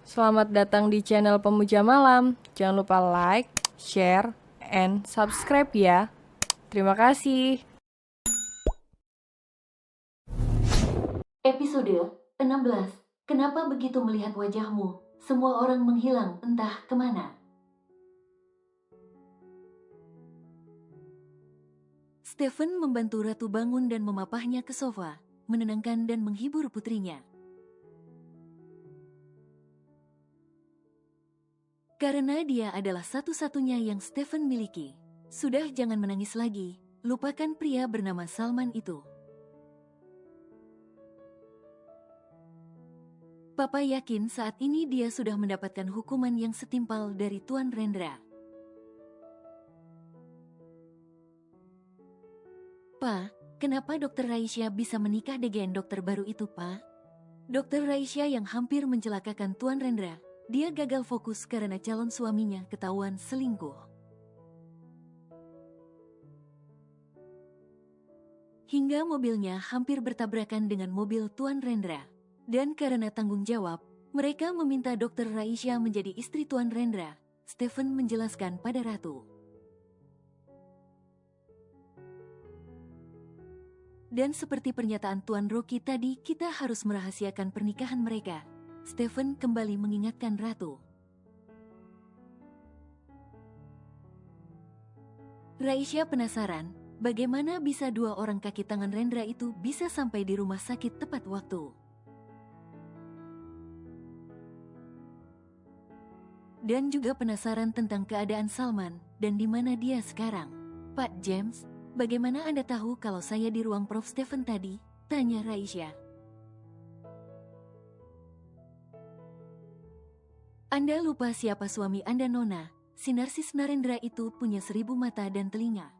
Selamat datang di channel Pemuja Malam. Jangan lupa like, share, and subscribe ya. Terima kasih. Episode 16. Kenapa begitu melihat wajahmu? Semua orang menghilang entah kemana. Stephen membantu Ratu bangun dan memapahnya ke sofa, menenangkan dan menghibur putrinya. Karena dia adalah satu-satunya yang Stephen miliki. Sudah, jangan menangis lagi, lupakan pria bernama Salman itu. Papa yakin saat ini dia sudah mendapatkan hukuman yang setimpal dari Tuan Rendra. Pa, kenapa Dokter Raisya bisa menikah dengan dokter baru itu, Pa? Dokter Raisya yang hampir mencelakakan Tuan Rendra, dia gagal fokus karena calon suaminya ketahuan selingkuh. Hingga mobilnya hampir bertabrakan dengan mobil Tuan Rendra. Dan karena tanggung jawab, mereka meminta Dokter Raisya menjadi istri Tuan Rendra. Stephen menjelaskan pada Ratu. Dan seperti pernyataan Tuan Rocky tadi, kita harus merahasiakan pernikahan mereka. Stephen kembali mengingatkan Ratu. Raisya penasaran, bagaimana bisa dua orang kaki tangan Rendra itu bisa sampai di rumah sakit tepat waktu. Dan juga penasaran tentang keadaan Salman dan di mana dia sekarang. Pak James, bagaimana Anda tahu kalau saya di ruang Prof. Stephen tadi? Tanya Raisya. Anda lupa siapa suami Anda, Nona. Si narsis Narendra itu punya 1000 mata dan telinga.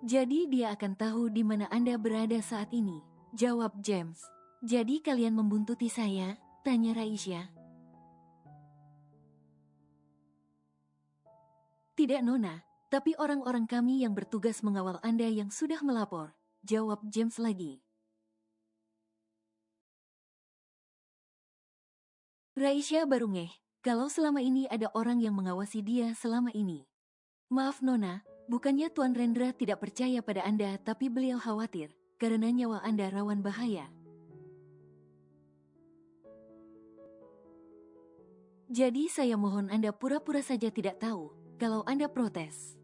Jadi dia akan tahu di mana Anda berada saat ini, jawab James. Jadi kalian membuntuti saya? Tanya Raisya. Tidak, Nona, tapi orang-orang kami yang bertugas mengawal Anda yang sudah melapor, jawab James lagi. Raisya baru ngeh, kalau selama ini ada orang yang mengawasi dia selama ini. Maaf Nona, bukannya Tuan Rendra tidak percaya pada Anda, tapi beliau khawatir, karena nyawa Anda rawan bahaya. Jadi saya mohon Anda pura-pura saja tidak tahu, kalau Anda protes.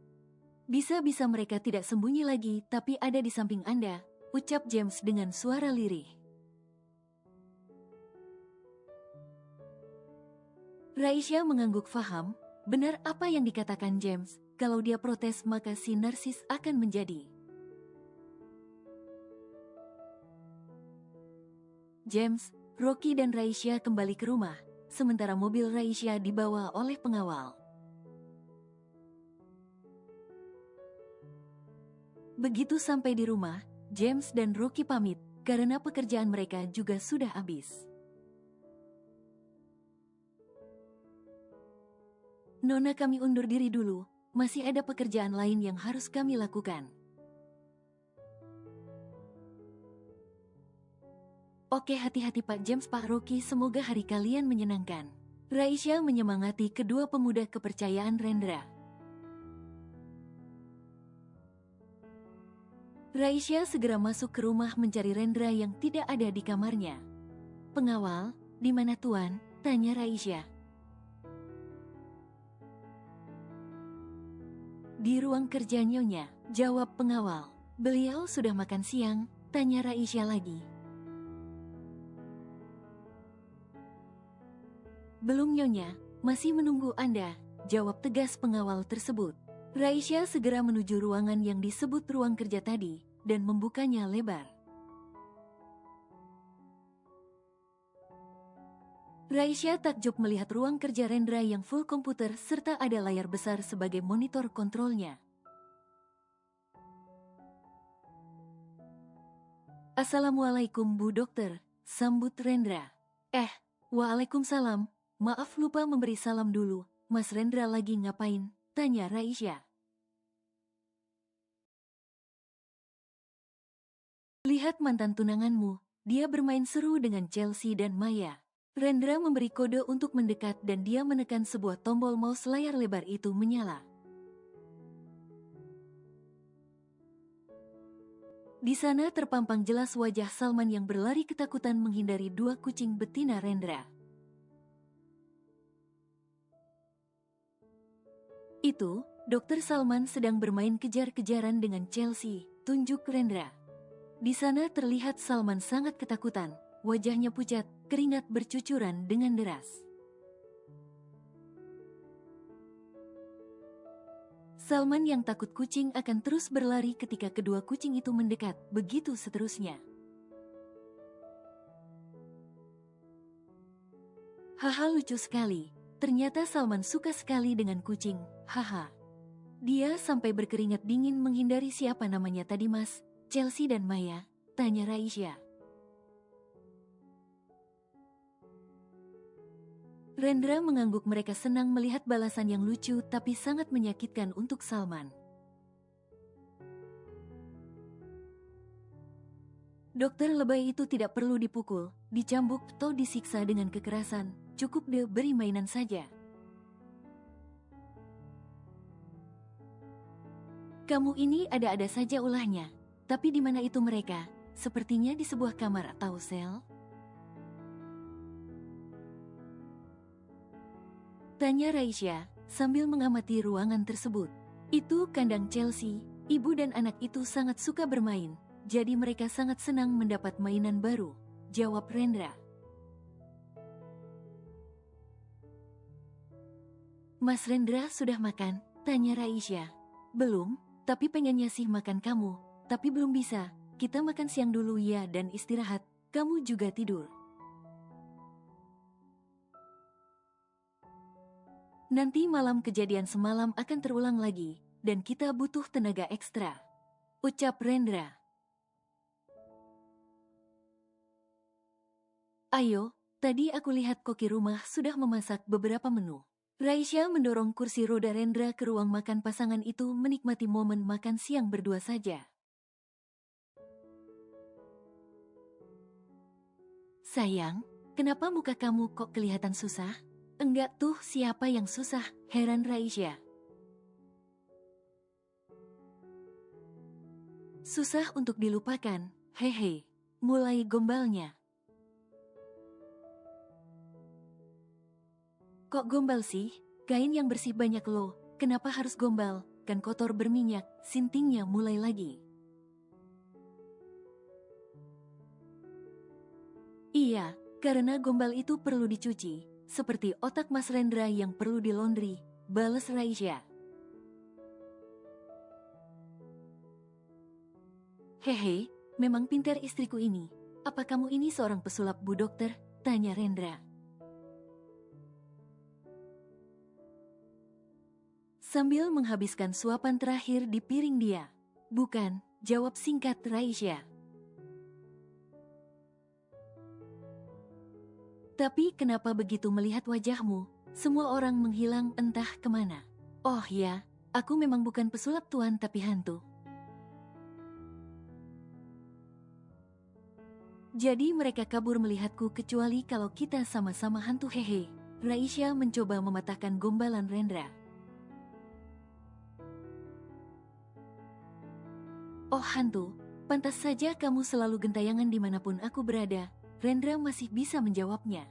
Bisa-bisa mereka tidak sembunyi lagi, tapi ada di samping Anda, ucap James dengan suara lirih. Raisya mengangguk faham, benar apa yang dikatakan James, kalau dia protes maka si narsis akan menjadi. James, Rocky dan Raisya kembali ke rumah, sementara mobil Raisya dibawa oleh pengawal. Begitu sampai di rumah, James dan Rocky pamit, karena pekerjaan mereka juga sudah habis. Nona, kami undur diri dulu, masih ada pekerjaan lain yang harus kami lakukan. Oke, hati-hati Pak James, Pak Rocky, semoga hari kalian menyenangkan. Raisya menyemangati kedua pemuda kepercayaan Rendra. Raisya segera masuk ke rumah mencari Rendra yang tidak ada di kamarnya. Pengawal, di mana Tuan? Tanya Raisya. Di ruang kerja Nyonya, jawab pengawal. Beliau sudah makan siang? Tanya Raisya lagi. Belum Nyonya, masih menunggu Anda, jawab tegas pengawal tersebut. Raisya segera menuju ruangan yang disebut ruang kerja tadi, dan membukanya lebar. Raisya takjub melihat ruang kerja Rendra yang full komputer serta ada layar besar sebagai monitor kontrolnya. Assalamualaikum Bu Dokter, sambut Rendra. Waalaikumsalam, maaf lupa memberi salam dulu, Mas Rendra lagi ngapain? Tanya Raisya. Lihat mantan tunanganmu, dia bermain seru dengan Chelsea dan Maya. Rendra memberi kode untuk mendekat dan dia menekan sebuah tombol mouse, layar lebar itu menyala. Di sana terpampang jelas wajah Salman yang berlari ketakutan menghindari dua kucing betina Rendra. Itu, Dokter Salman sedang bermain kejar-kejaran dengan Chelsea, tunjuk Rendra. Di sana terlihat Salman sangat ketakutan, wajahnya pucat, keringat bercucuran dengan deras. Salman yang takut kucing akan terus berlari ketika kedua kucing itu mendekat, begitu seterusnya. Haha, lucu sekali. Ternyata Salman suka sekali dengan kucing, haha. Dia sampai berkeringat dingin menghindari siapa namanya tadi Mas, Chelsea dan Maya, tanya Raisya. Rendra mengangguk, mereka senang melihat balasan yang lucu tapi sangat menyakitkan untuk Salman. Dokter lebay itu tidak perlu dipukul, dicambuk, atau disiksa dengan kekerasan, cukup deh beri mainan saja. Kamu ini ada-ada saja ulahnya, tapi di mana itu mereka? Sepertinya di sebuah kamar atau sel? Tanya Raisya, sambil mengamati ruangan tersebut. Itu kandang Chelsea, ibu dan anak itu sangat suka bermain, jadi mereka sangat senang mendapat mainan baru, jawab Rendra. Mas Rendra sudah makan? Tanya Raisya. Belum, tapi pengennya sih makan kamu, tapi belum bisa, kita makan siang dulu ya dan istirahat, kamu juga tidur. Nanti malam kejadian semalam akan terulang lagi, dan kita butuh tenaga ekstra, ucap Rendra. Ayo, tadi aku lihat koki rumah sudah memasak beberapa menu. Raisya mendorong kursi roda Rendra ke ruang makan, pasangan itu menikmati momen makan siang berdua saja. Sayang, kenapa muka kamu kok kelihatan susah? Enggak tuh, siapa yang susah? Heran Raisya. Susah untuk dilupakan, hehe. Mulai gombalnya. Kok gombal sih? Kain yang bersih banyak loh, kenapa harus gombal? Kan kotor berminyak, sintingnya mulai lagi. Iya, karena gombal itu perlu dicuci, seperti otak Mas Rendra yang perlu dilondri, balas Raisya. Hehe, memang pintar istriku ini. Apa kamu ini seorang pesulap Bu Dokter? Tanya Rendra. Sambil menghabiskan suapan terakhir di piring dia. Bukan, jawab singkat Raisya. Tapi kenapa begitu melihat wajahmu, semua orang menghilang entah kemana. Oh ya, aku memang bukan pesulap tuan tapi hantu. Jadi mereka kabur melihatku kecuali kalau kita sama-sama hantu, hehe. Raisya mencoba mematahkan gombalan Rendra. Oh hantu, pantas saja kamu selalu gentayangan dimanapun aku berada. Rendra masih bisa menjawabnya.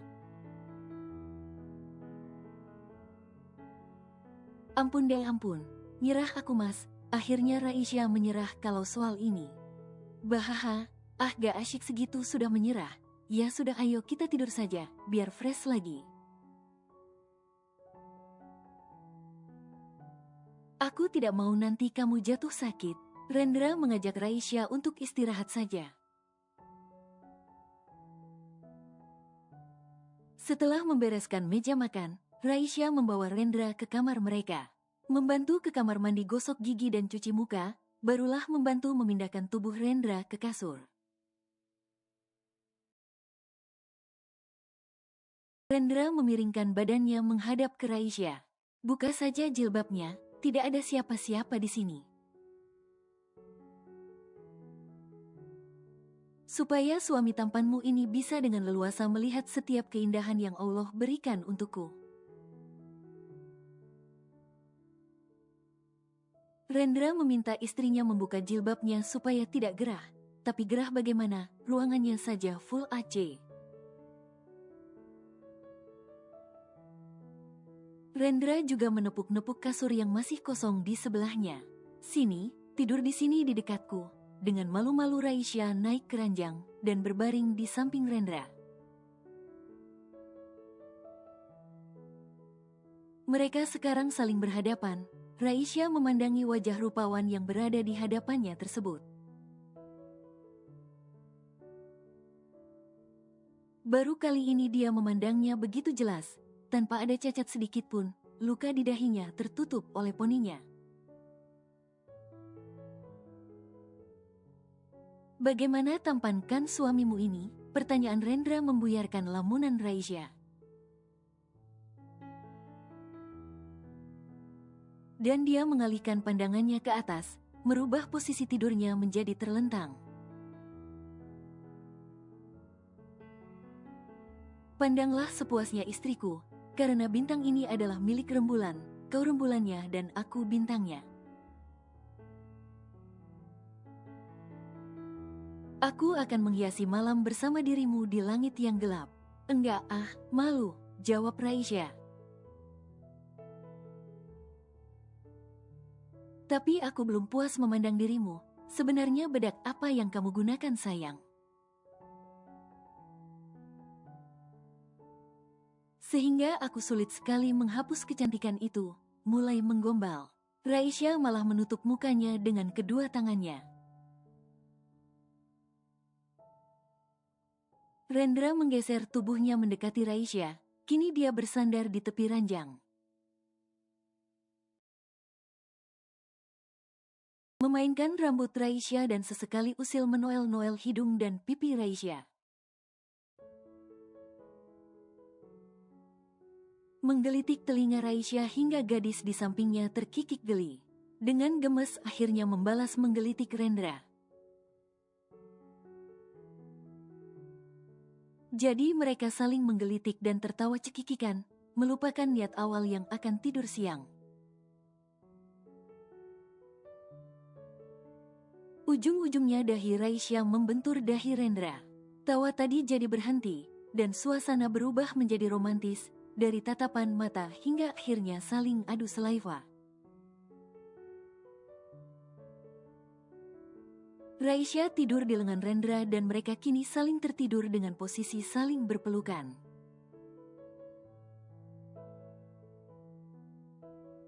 Ampun deh ampun, nyerah aku mas. Akhirnya Raisya menyerah kalau soal ini. Bahaha, gak asyik segitu sudah menyerah. Ya sudah, ayo kita tidur saja, biar fresh lagi. Aku tidak mau nanti kamu jatuh sakit. Rendra mengajak Raisya untuk istirahat saja. Setelah membereskan meja makan, Raisya membawa Rendra ke kamar mereka. Membantu ke kamar mandi gosok gigi dan cuci muka, barulah membantu memindahkan tubuh Rendra ke kasur. Rendra memiringkan badannya menghadap ke Raisya. Buka saja jilbabnya, tidak ada siapa-siapa di sini. supaya suami tampanmu ini bisa dengan leluasa melihat setiap keindahan yang Allah berikan untukku. Rendra meminta istrinya membuka jilbabnya supaya tidak gerah. Tapi gerah bagaimana, ruangannya saja full AC. Rendra juga menepuk-nepuk kasur yang masih kosong di sebelahnya. Sini, tidur di sini di dekatku. Dengan malu-malu Raisya naik ke ranjang dan berbaring di samping Rendra. Mereka sekarang saling berhadapan. Raisya memandangi wajah rupawan yang berada di hadapannya tersebut. Baru kali ini dia memandangnya begitu jelas, tanpa ada cacat sedikit pun, luka di dahinya tertutup oleh poninya. Bagaimana tampankan suamimu ini? Pertanyaan Rendra membuyarkan lamunan Raisya. Dan dia mengalihkan pandangannya ke atas, merubah posisi tidurnya menjadi terlentang. Pandanglah sepuasnya istriku, karena bintang ini adalah milik rembulan, kau rembulannya dan aku bintangnya. Aku akan menghiasi malam bersama dirimu di langit yang gelap. Enggak malu, jawab Raisya. Tapi aku belum puas memandang dirimu, sebenarnya bedak apa yang kamu gunakan sayang? Sehingga aku sulit sekali menghapus kecantikan itu, mulai menggombal. Raisya malah menutup mukanya dengan kedua tangannya. Rendra menggeser tubuhnya mendekati Raisya, kini dia bersandar di tepi ranjang. Memainkan rambut Raisya dan sesekali usil menoel-noel hidung dan pipi Raisya. Menggelitik telinga Raisya hingga gadis di sampingnya terkikik geli. Dengan gemes akhirnya membalas menggelitik Rendra. Jadi mereka saling menggelitik dan tertawa cekikikan, melupakan niat awal yang akan tidur siang. Ujung-ujungnya dahi Raisya membentur dahi Rendra. Tawa tadi jadi berhenti, dan suasana berubah menjadi romantis, dari tatapan mata hingga akhirnya saling adu selaiva. Raisya tidur di lengan Rendra dan mereka kini saling tertidur dengan posisi saling berpelukan.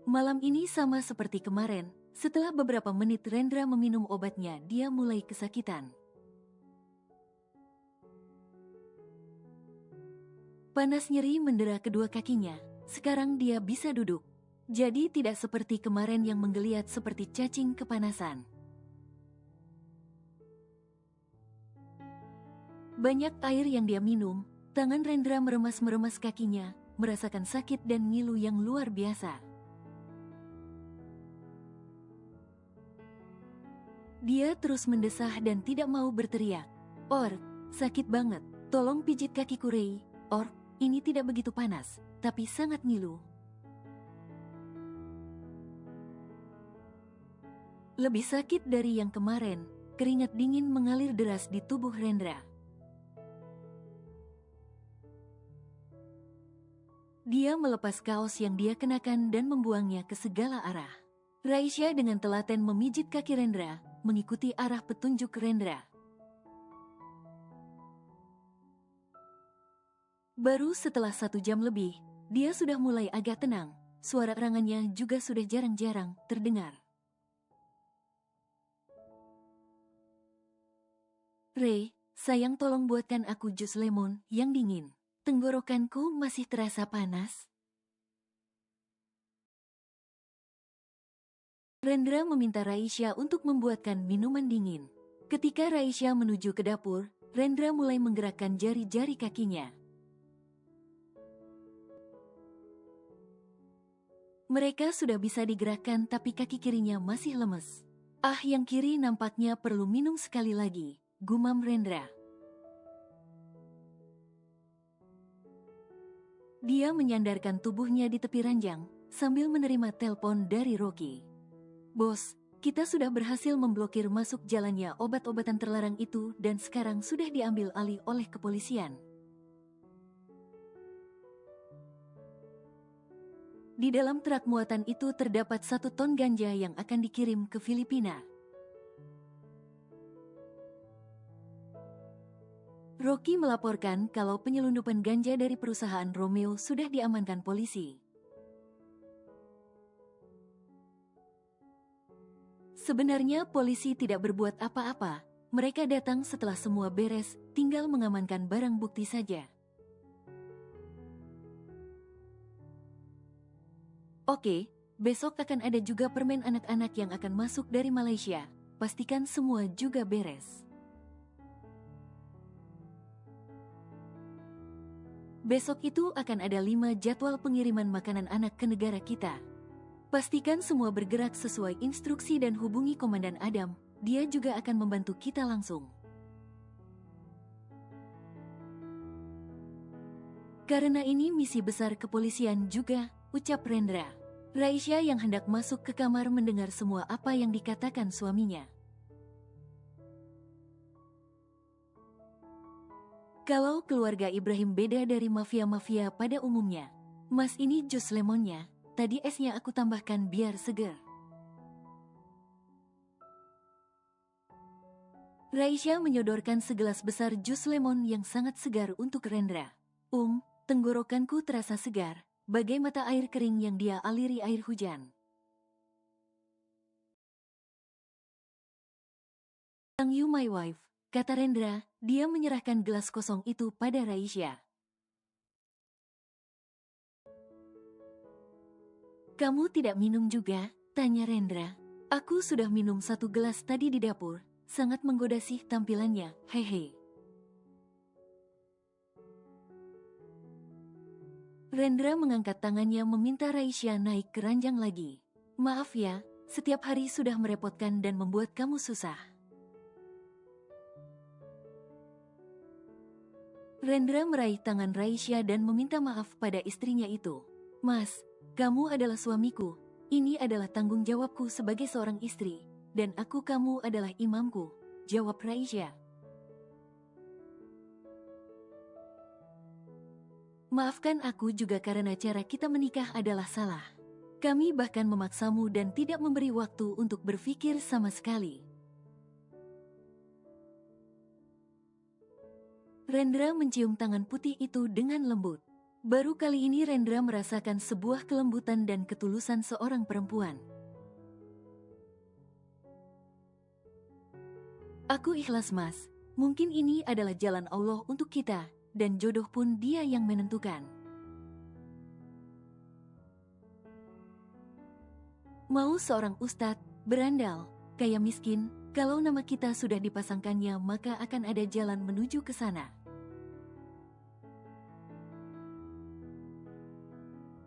Malam ini sama seperti kemarin, setelah beberapa menit Rendra meminum obatnya, dia mulai kesakitan. Panas nyeri mendera kedua kakinya, sekarang dia bisa duduk. Jadi tidak seperti kemarin yang menggeliat seperti cacing kepanasan. Banyak air yang dia minum, tangan Rendra meremas-meremas kakinya, merasakan sakit dan ngilu yang luar biasa. Dia terus mendesah dan tidak mau berteriak. "Ork, sakit banget, tolong pijit kakiku Rei. Ork, ini tidak begitu panas, tapi sangat ngilu." Lebih sakit dari yang kemarin, keringat dingin mengalir deras di tubuh Rendra. Dia melepas kaos yang dia kenakan dan membuangnya ke segala arah. Raisya dengan telaten memijit kaki Rendra, mengikuti arah petunjuk Rendra. Baru setelah 1 jam lebih, dia sudah mulai agak tenang, suara erangannya juga sudah jarang-jarang terdengar. "Rey, sayang tolong buatkan aku jus lemon yang dingin. Tenggorokanku masih terasa panas." Rendra meminta Raisya untuk membuatkan minuman dingin. Ketika Raisya menuju ke dapur, Rendra mulai menggerakkan jari-jari kakinya. Mereka sudah bisa digerakkan tapi kaki kirinya masih lemes. Yang kiri nampaknya perlu minum sekali lagi, gumam Rendra. Dia menyandarkan tubuhnya di tepi ranjang, sambil menerima telepon dari Rocky. Bos, kita sudah berhasil memblokir masuk jalannya obat-obatan terlarang itu dan sekarang sudah diambil alih oleh kepolisian. Di dalam truk muatan itu terdapat 1 ton ganja yang akan dikirim ke Filipina. Rocky melaporkan kalau penyelundupan ganja dari perusahaan Romeo sudah diamankan polisi. Sebenarnya polisi tidak berbuat apa-apa. Mereka datang setelah semua beres, tinggal mengamankan barang bukti saja. Oke, besok akan ada juga permen anak-anak yang akan masuk dari Malaysia. Pastikan semua juga beres. Besok itu akan ada 5 jadwal pengiriman makanan anak ke negara kita. Pastikan semua bergerak sesuai instruksi dan hubungi Komandan Adam, dia juga akan membantu kita langsung. Karena ini misi besar kepolisian juga, ucap Rendra. Raisya yang hendak masuk ke kamar mendengar semua apa yang dikatakan suaminya. Kalau keluarga Ibrahim beda dari mafia-mafia pada umumnya. Mas, ini jus lemonnya, tadi esnya aku tambahkan biar seger. Raisya menyodorkan segelas besar jus lemon yang sangat segar untuk Rendra. Tenggorokanku terasa segar, bagai mata air kering yang dia aliri air hujan. Thank you my wife, kata Rendra, dia menyerahkan gelas kosong itu pada Raisya. Kamu tidak minum juga? Tanya Rendra. Aku sudah minum 1 gelas tadi di dapur, sangat menggoda sih tampilannya, hehe. Rendra mengangkat tangannya meminta Raisya naik ke ranjang lagi. Maaf ya, setiap hari sudah merepotkan dan membuat kamu susah. Rendra meraih tangan Raisya dan meminta maaf pada istrinya itu. Mas, kamu adalah suamiku, ini adalah tanggung jawabku sebagai seorang istri, dan kamu adalah imamku, jawab Raisya. Maafkan aku juga karena cara kita menikah adalah salah. Kami bahkan memaksamu dan tidak memberi waktu untuk berpikir sama sekali. Rendra mencium tangan putih itu dengan lembut. Baru kali ini Rendra merasakan sebuah kelembutan dan ketulusan seorang perempuan. Aku ikhlas mas, mungkin ini adalah jalan Allah untuk kita, dan jodoh pun dia yang menentukan. Mau seorang ustadz, berandal, kaya miskin, kalau nama kita sudah dipasangkannya maka akan ada jalan menuju ke sana.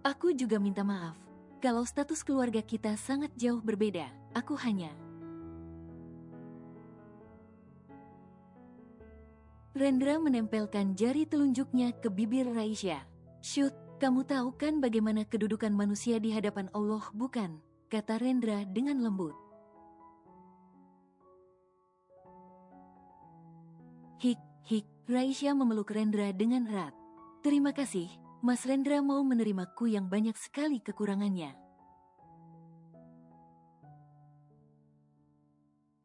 Aku juga minta maaf, kalau status keluarga kita sangat jauh berbeda, aku hanya... Rendra menempelkan jari telunjuknya ke bibir Raisya. Syut, kamu tahu kan bagaimana kedudukan manusia di hadapan Allah, bukan? Kata Rendra dengan lembut. Hik, Raisya memeluk Rendra dengan erat. Terima kasih, Mas Rendra mau menerimaku yang banyak sekali kekurangannya.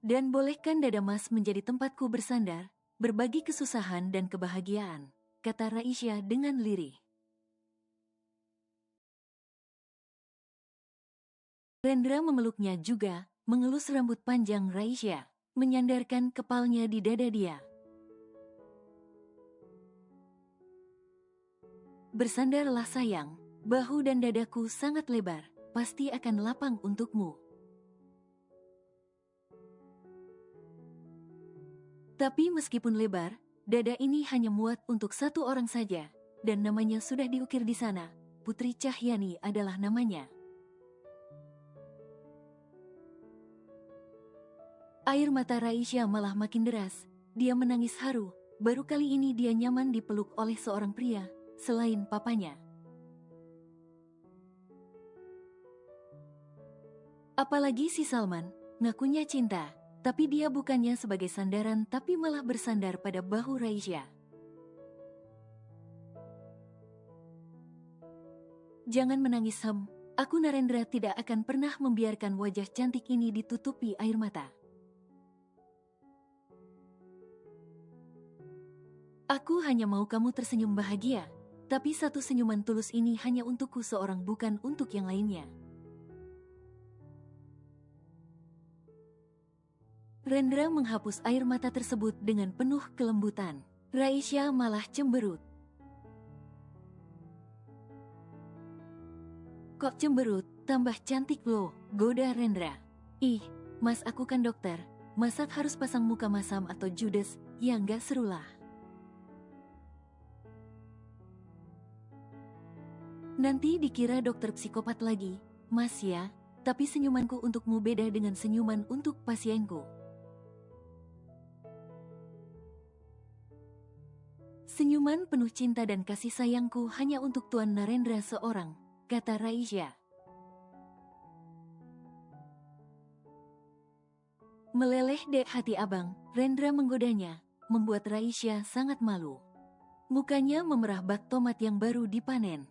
Dan bolehkan dada Mas menjadi tempatku bersandar, berbagi kesusahan dan kebahagiaan, kata Raisya dengan lirih. Rendra memeluknya juga, mengelus rambut panjang Raisya, menyandarkan kepalanya di dada dia. Bersandarlah sayang, bahu dan dadaku sangat lebar, pasti akan lapang untukmu. Tapi meskipun lebar, dada ini hanya muat untuk 1 orang saja, dan namanya sudah diukir di sana, Putri Cahyani adalah namanya. Air mata Raisya malah makin deras, dia menangis haru, baru kali ini dia nyaman dipeluk oleh seorang pria, selain papanya. Apalagi si Salman, ngakunya cinta, tapi dia bukannya sebagai sandaran tapi malah bersandar pada bahu Raisya. Jangan menangis Hem, aku Narendra tidak akan pernah membiarkan wajah cantik ini ditutupi air mata. Aku hanya mau kamu tersenyum bahagia, tapi satu senyuman tulus ini hanya untukku seorang bukan untuk yang lainnya. Rendra menghapus air mata tersebut dengan penuh kelembutan. Raisya malah cemberut. Kok cemberut, tambah cantik loh, goda Rendra. Ih, mas aku kan dokter, masak harus pasang muka masam atau judes, ya nggak serulah. Nanti dikira dokter psikopat lagi, mas ya, tapi senyumanku untukmu beda dengan senyuman untuk pasienku. Senyuman penuh cinta dan kasih sayangku hanya untuk Tuan Narendra seorang, kata Raisya. Meleleh dek hati abang, Rendra menggodanya, membuat Raisya sangat malu. Mukanya memerah bak tomat yang baru dipanen.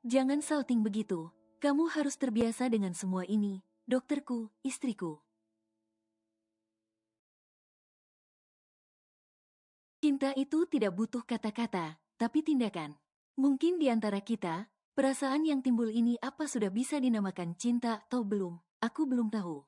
Jangan salting begitu, kamu harus terbiasa dengan semua ini, dokterku, istriku. Cinta itu tidak butuh kata-kata, tapi tindakan. Mungkin di antara kita, perasaan yang timbul ini apa sudah bisa dinamakan cinta atau belum, aku belum tahu.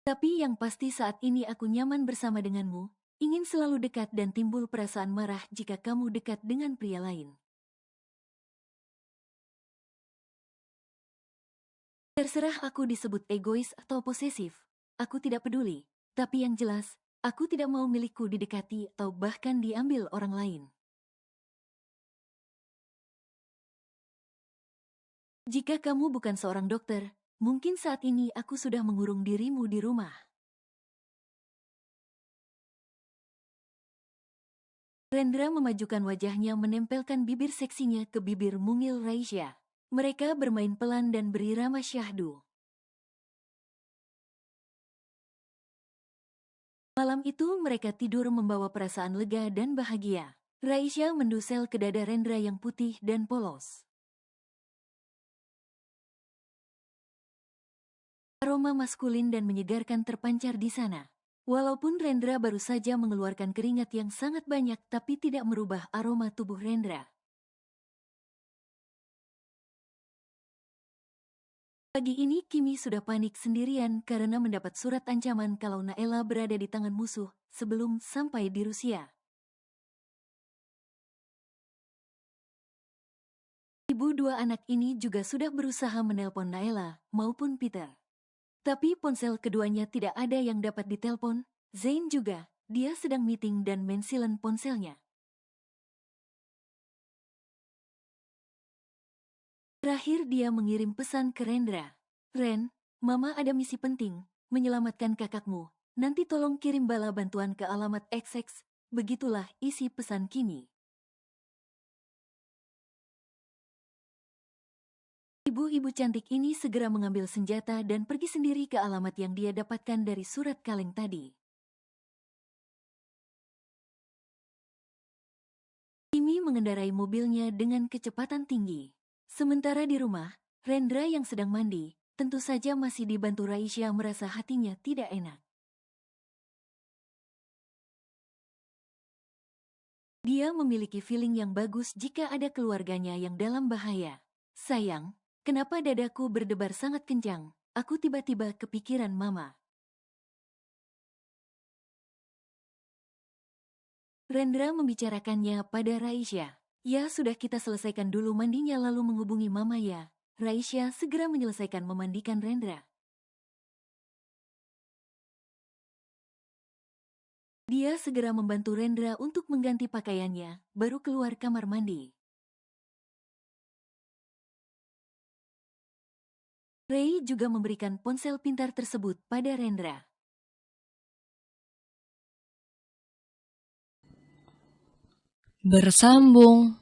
Tapi yang pasti saat ini aku nyaman bersama denganmu, ingin selalu dekat dan timbul perasaan marah jika kamu dekat dengan pria lain. Terserah aku disebut egois atau posesif, aku tidak peduli, tapi yang jelas, aku tidak mau milikku didekati atau bahkan diambil orang lain. Jika kamu bukan seorang dokter, mungkin saat ini aku sudah mengurung dirimu di rumah. Rendra memajukan wajahnya menempelkan bibir seksinya ke bibir mungil Raisya. Mereka bermain pelan dan berirama syahdu. Malam itu mereka tidur membawa perasaan lega dan bahagia. Raisya mendusel ke dada Rendra yang putih dan polos. Aroma maskulin dan menyegarkan terpancar di sana. Walaupun Rendra baru saja mengeluarkan keringat yang sangat banyak tapi tidak merubah aroma tubuh Rendra. Pagi ini Kimi sudah panik sendirian karena mendapat surat ancaman kalau Naela berada di tangan musuh sebelum sampai di Rusia. Ibu dua anak ini juga sudah berusaha menelpon Naela maupun Peter. Tapi ponsel keduanya tidak ada yang dapat ditelepon. Zain juga, dia sedang meeting dan mensilen ponselnya. Terakhir dia mengirim pesan ke Rendra. Ren, Mama ada misi penting, menyelamatkan kakakmu. Nanti tolong kirim bala bantuan ke alamat XX. Begitulah isi pesan Kimi. Ibu-ibu cantik ini segera mengambil senjata dan pergi sendiri ke alamat yang dia dapatkan dari surat kaleng tadi. Kimi mengendarai mobilnya dengan kecepatan tinggi. Sementara di rumah, Rendra yang sedang mandi, tentu saja masih dibantu Raisya merasa hatinya tidak enak. Dia memiliki feeling yang bagus jika ada keluarganya yang dalam bahaya. Sayang, kenapa dadaku berdebar sangat kencang? Aku tiba-tiba kepikiran Mama. Rendra membicarakannya pada Raisya. Ya sudah kita selesaikan dulu mandinya lalu menghubungi Mama ya. Raisya segera menyelesaikan memandikan Rendra. Dia segera membantu Rendra untuk mengganti pakaiannya, baru keluar kamar mandi. Ray juga memberikan ponsel pintar tersebut pada Rendra. bersambung.